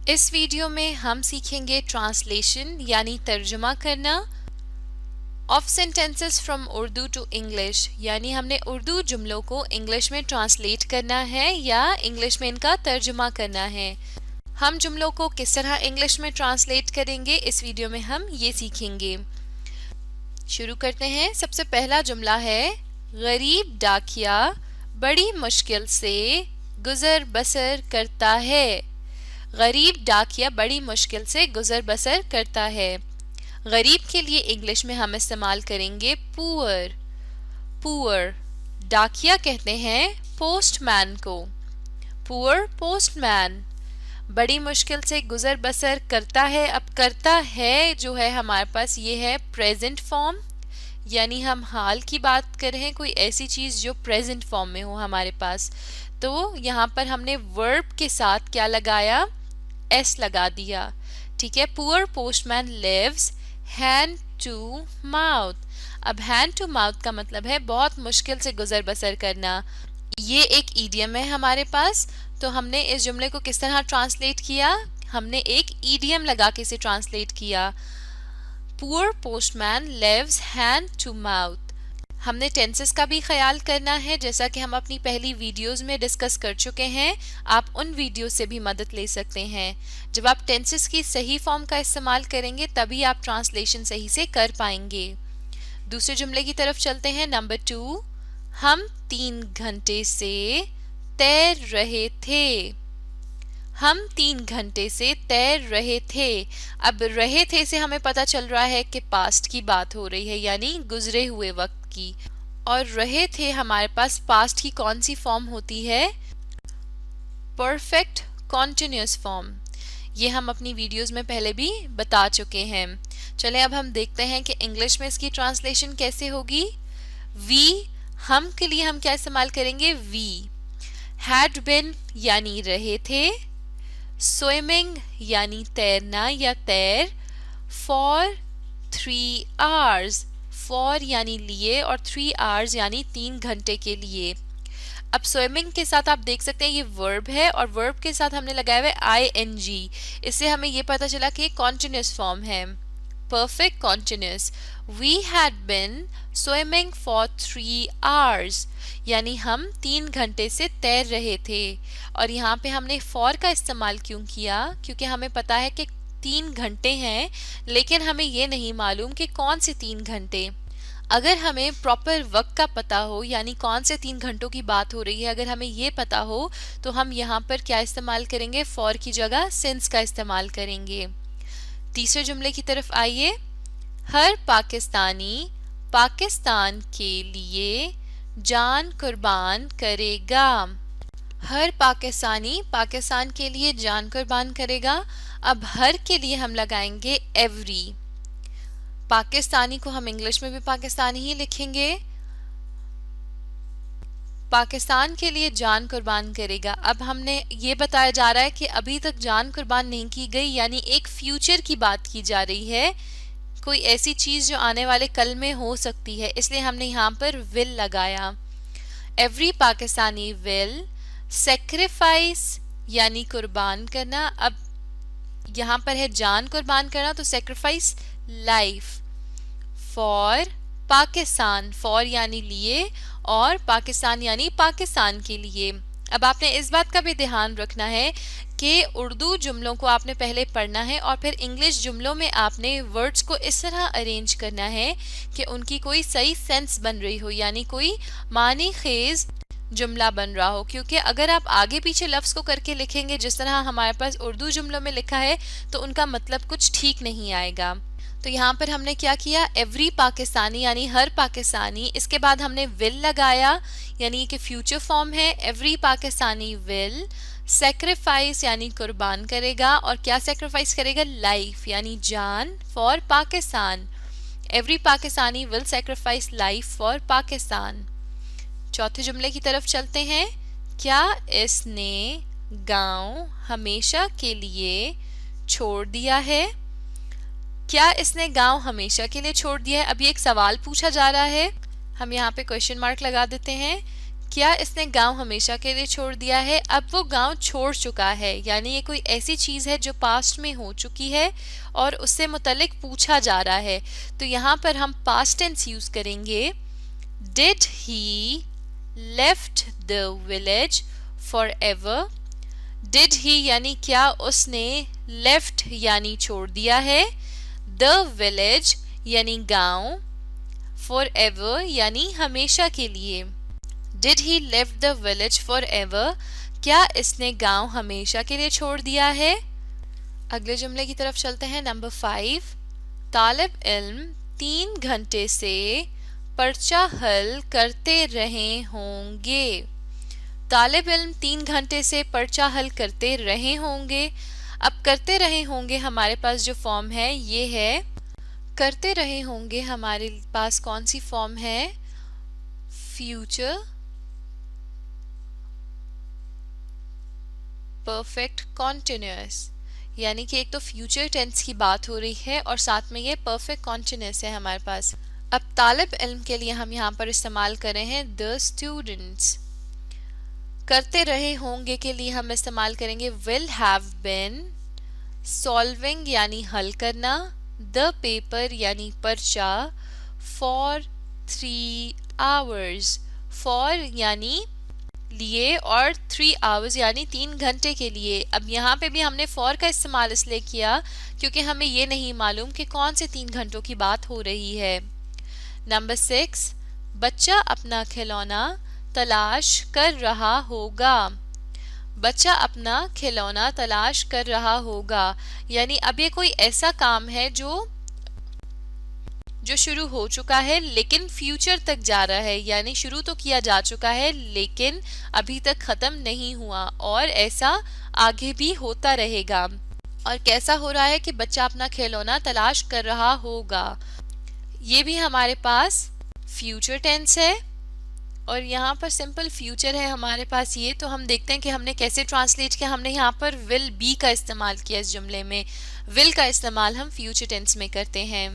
इस वीडियो में हम सीखेंगे ट्रांसलेशन यानी तर्जुमा करना of sentences from Urdu to English, यानी हमने उर्दू जुमलों को इंग्लिश में ट्रांसलेट करना है या इंग्लिश में इनका तर्जुमा करना है। हम जुमलों को किस तरह इंग्लिश में ट्रांसलेट करेंगे इस वीडियो में हम ये सीखेंगे। शुरू करते हैं। सबसे पहला जुमला है गरीब डाकिया बड़ी मुश्किल से गुजर बसर करता है। गरीब डाकिया बड़ी मुश्किल से गुजर बसर करता है। गरीब के लिए इंग्लिश में हम इस्तेमाल करेंगे पुअर। पुअर। डाकिया कहते हैं पोस्टमैन को। Poor postman. बड़ी मुश्किल से गुजर बसर करता है। अब करता है जो है हमारे पास ये है प्रेजेंट फॉर्म, यानी हम हाल की बात कर रहे हैं, कोई ऐसी चीज जो प्रेजेंट फॉर्म में हो हमारे पास। तो यहाँ पर हमने वर्ब के साथ क्या लगाया, एस लगा दिया। ठीक है। Poor postman lives hand to mouth. अब हैंड टू माउथ का मतलब है बहुत मुश्किल से गुजर बसर करना। ये एक ईडियम है हमारे पास। तो हमने इस जुमले को किस तरह ट्रांसलेट किया, हमने एक ईडियम लगा के इसे ट्रांसलेट किया। Poor postman lives hand to mouth. हमने टेंसेस का भी ख्याल करना है, जैसा कि हम अपनी पहली वीडियोस में डिस्कस कर चुके हैं। आप उन वीडियो से भी मदद ले सकते हैं। जब आप टेंसेस की सही फॉर्म का इस्तेमाल करेंगे तभी आप ट्रांसलेशन सही से कर पाएंगे। दूसरे जुमले की तरफ चलते हैं। नंबर 2, हम 3 घंटे से तैर रहे थे। हम 3 घंटे से तैर रहे थे। अब रहे थे से हमें पता चल रहा है कि पास्ट की बात हो रही है, यानी गुजरे हुए वक्त की। और रहे थे हमारे पास पास्ट की कौन सी फॉर्म होती है, परफेक्ट कॉन्टिन्यूअस फॉर्म। ये हम अपनी वीडियोस में पहले भी बता चुके हैं। चलें अब हम देखते हैं कि इंग्लिश में इसकी ट्रांसलेशन कैसे होगी। वी, हम के लिए हम क्या इस्तेमाल करेंगे, वी। हैड बिन यानी रहे थे। स्विमिंग यानी तैरना या तैर। फॉर 3 आवर्स, फॉर यानी लिए और 3 आवर्स यानी 3 घंटे के लिए। अब स्विमिंग के साथ आप देख सकते हैं ये वर्ब है और वर्ब के साथ हमने लगाया हुआ है ING। इससे हमें ये पता चला कि कॉन्टिन्यूअस फॉर्म है, perfect continuous. We had been swimming for 3 hours, यानी हम 3 घंटे से तैर रहे थे। और यहाँ पे हमने फॉर का इस्तेमाल क्यों किया, क्योंकि हमें पता है कि 3 घंटे हैं, लेकिन हमें ये नहीं मालूम कि कौन से 3 घंटे। अगर हमें प्रॉपर वक्त का पता हो, यानी कौन से 3 घंटों की बात हो रही है, अगर हमें ये पता हो तो हम यहाँ पर क्या इस्तेमाल करेंगे, फॉर की जगह सिंस का इस्तेमाल करेंगे। तीसरे जुमले की तरफ आइए। हर पाकिस्तानी पाकिस्तान के लिए जान कुर्बान करेगा। हर पाकिस्तानी पाकिस्तान के लिए जान कुर्बान करेगा। अब हर के लिए हम लगाएंगे एवरी। पाकिस्तानी को हम इंग्लिश में भी पाकिस्तानी ही लिखेंगे। पाकिस्तान के लिए जान कुर्बान करेगा। अब हमने ये बताया जा रहा है कि अभी तक जान कुर्बान नहीं की गई, यानी एक फ्यूचर की बात की जा रही है, कोई ऐसी चीज जो आने वाले कल में हो सकती है, इसलिए हमने यहाँ पर विल लगाया। एवरी पाकिस्तानी विल सेक्रीफाइस यानी कुर्बान करना। अब यहाँ पर है जान कुर्बान करना, तो sacrifice life for Pakistan. For यानी लिए और पाकिस्तान यानी पाकिस्तान के लिए। अब आपने इस बात का भी ध्यान रखना है कि उर्दू जुमलों को आपने पहले पढ़ना है और फिर इंग्लिश जुमलों में आपने वर्ड्स को इस तरह अरेंज करना है कि उनकी कोई सही सेंस बन रही हो, यानी कोई मानी खेज जुमला बन रहा हो। क्योंकि अगर आप आगे पीछे लफ्ज को करके लिखेंगे जिस तरह हमारे पास उर्दू जुमलों में लिखा है, तो उनका मतलब कुछ ठीक नहीं आएगा। तो यहाँ पर हमने क्या किया, एवरी पाकिस्तानी यानी हर पाकिस्तानी, इसके बाद हमने विल लगाया, यानी कि फ्यूचर फॉर्म है। एवरी पाकिस्तानी विल सेक्रीफाइस यानी कुर्बान करेगा। और क्या सेक्रीफाइस करेगा, लाइफ यानी जान for Pakistan. Every Pakistani will sacrifice life for Pakistan. चौथे जुमले की तरफ चलते हैं। क्या इसने गांव हमेशा के लिए छोड़ दिया है। क्या इसने गांव हमेशा के लिए छोड़ दिया है। अब ये एक सवाल पूछा जा रहा है, हम यहाँ पे क्वेश्चन मार्क लगा देते हैं। क्या इसने गांव हमेशा के लिए छोड़ दिया है? अब वो गांव छोड़ चुका है, यानी ये कोई ऐसी चीज है जो पास्ट में हो चुकी है और उससे मुतल्लिक पूछा जा रहा है। तो यहाँ पर हम पास्ट टेंस यूज करेंगे। Did he left the village for ever? Did he यानी क्या उसने, लेफ्ट यानी छोड़ दिया है, द विलेज यानी गांव, फॉर एवर यानी हमेशा के लिए। Did he left the village forever? क्या इसने गांव हमेशा के लिए छोड़ दिया है? अगले जुमले की तरफ चलते हैं। नंबर 5, तालिब इल्म 3 घंटे से पर्चा हल करते रहे होंगे। तालिब इल्म 3 घंटे से पर्चा हल करते रहे होंगे। अब करते रहे होंगे हमारे पास जो फॉर्म है ये है, करते रहे होंगे हमारे पास कौन सी फॉर्म है? फ्यूचर परफेक्ट कॉन्टिन्यूअस, यानी कि एक तो फ्यूचर टेंस की बात हो रही है और साथ में ये परफेक्ट कॉन्टिन्यूअस है हमारे पास। अब तालिब इल्म के लिए हम यहाँ पर इस्तेमाल कर रहे हैं द स्टूडेंट्स। करते रहे होंगे के लिए हम इस्तेमाल करेंगे विल हैव बीन। सॉल्विंग यानी हल करना, द पेपर यानी पर्चा, फॉर 3 आवर्स, फॉर यानी लिए और 3 आवर्स यानी 3 घंटे के लिए। अब यहाँ पे भी हमने फॉर का इस्तेमाल इसलिए किया क्योंकि हमें ये नहीं मालूम कि कौन से 3 घंटों की बात हो रही है। नंबर 6, बच्चा अपना खिलौना तलाश कर रहा होगा। बच्चा अपना खिलौना तलाश कर रहा होगा, यानी अब ये कोई ऐसा काम है जो शुरू हो चुका है लेकिन फ्यूचर तक जा रहा है, यानी शुरू तो किया जा चुका है लेकिन अभी तक खत्म नहीं हुआ और ऐसा आगे भी होता रहेगा। और कैसा हो रहा है कि बच्चा अपना खिलौना तलाश कर रहा होगा, ये भी हमारे पास फ्यूचर टेंस है और यहाँ पर सिंपल फ्यूचर है हमारे पास। ये तो हम देखते हैं कि हमने कैसे ट्रांसलेट किया। हमने यहाँ पर विल बी का इस्तेमाल किया इस जुमले में। विल का इस्तेमाल हम फ्यूचर टेंस में करते हैं।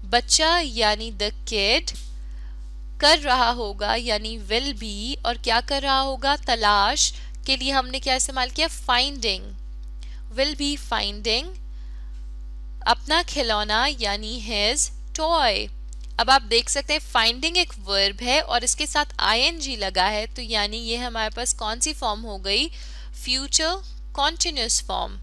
बच्चा यानी द किड, कर रहा होगा यानी विल बी, और क्या कर रहा होगा? तलाश के लिए हमने क्या इस्तेमाल किया? Finding, will be finding. अपना खिलौना यानी हिज टॉय। अब आप देख सकते हैं फाइंडिंग एक वर्ब है और इसके साथ आईएनजी लगा है, तो यानी ये हमारे पास कौन सी फॉर्म हो गई? Future continuous form.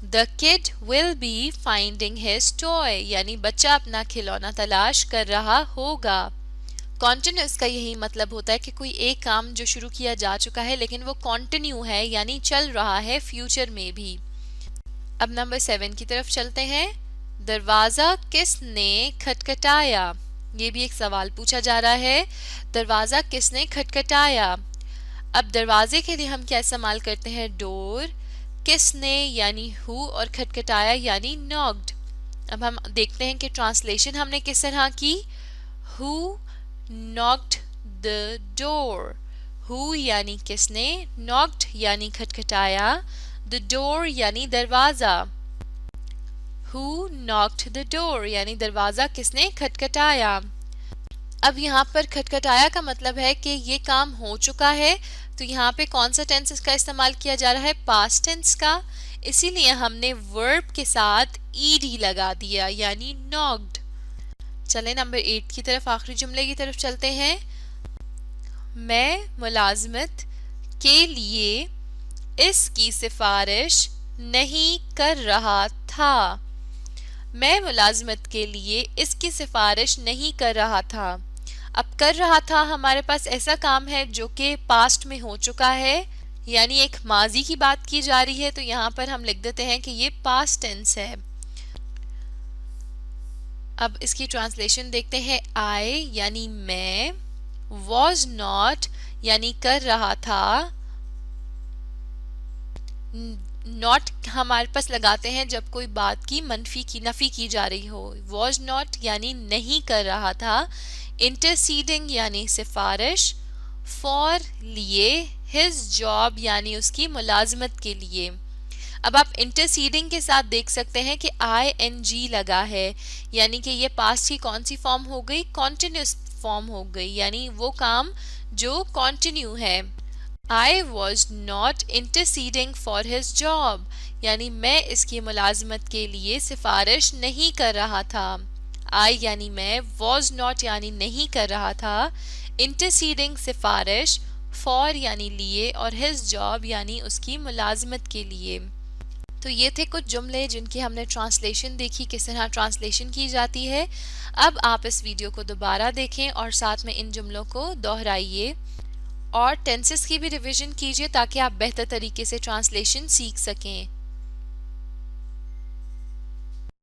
The kid will be finding his toy, यानी बच्चा अपना खिलौना तलाश कर रहा होगा। कॉन्टिन्यूअस का यही मतलब होता है कि कोई एक काम जो शुरू किया जा चुका है लेकिन वो कॉन्टिन्यू है यानी चल रहा है फ्यूचर में भी। अब नंबर 7 की तरफ चलते हैं। दरवाजा किसने खटखटाया? ये भी एक सवाल पूछा जा रहा है, दरवाजा किसने खटखटाया। अब दरवाजे के लिए हम क्या इस्तेमाल करते हैं? डोर। किसने यानी हु और खटखटाया यानी नॉक्ड। अब हम देखते हैं कि ट्रांसलेशन हमने किस तरह की। Who knocked the door. Who यानी किसने, नॉक्ड यानी खटखटाया, द डोर यानी दरवाजा। हु नॉक्ड द डोर यानी दरवाजा किसने खटखटाया। अब यहाँ पर खटखटाया का मतलब है कि ये काम हो चुका है, तो यहाँ पे कौन सा टेंस का इस्तेमाल किया जा रहा है? पास्ट टेंस का, इसीलिए हमने वर्ब के साथ ईडी लगा दिया यानी नॉक्ड। चले नंबर 8 की तरफ, आखिरी जुमले की तरफ चलते हैं। मैं मुलाजमत के लिए इसकी सिफारिश नहीं कर रहा था। मैं मुलाजमत के लिए इसकी सिफारिश नहीं कर रहा था। अब कर रहा था हमारे पास ऐसा काम है जो कि पास्ट में हो चुका है, यानी एक माजी की बात की जा रही है, तो यहाँ पर हम लिख देते हैं कि ये पास्ट टेंस है। अब इसकी ट्रांसलेशन देखते हैं। आई यानी मैं, वॉज नॉट यानी कर रहा था, नॉट हमारे पास लगाते हैं जब कोई बात की नफी की जा रही हो। वॉज नॉट यानी नहीं कर रहा था, इंटरसीडिंग यानी सिफारिश, फॉर लिए, हिज जॉब यानी उसकी मुलाजमत के लिए। अब आप इंटरसीडिंग के साथ देख सकते हैं कि ING लगा है, यानी कि ये पास्ट की कौन सी फॉर्म हो गई? कॉन्टिन्यूस फॉर्म हो गई, यानी वो काम जो कॉन्टिन्यू है। I was not interceding for his job, यानी मैं इसकी मुलाजमत के लिए सिफारिश नहीं कर रहा था। I यानी मैं, was not यानी नहीं कर रहा था, interceding सिफारिश, for यानी लिए और his job यानी उसकी मुलाजमत के लिए। तो ये थे कुछ जुमले जिनकी हमने ट्रांसलेशन देखी, किस तरह ट्रांसलेशन की जाती है। अब आप इस वीडियो को दोबारा देखें और साथ में इन जुमलों को दोहराइए और टेंसेस की भी रिवीजन कीजिए ताकि आप बेहतर तरीके से ट्रांसलेशन सीख सकें।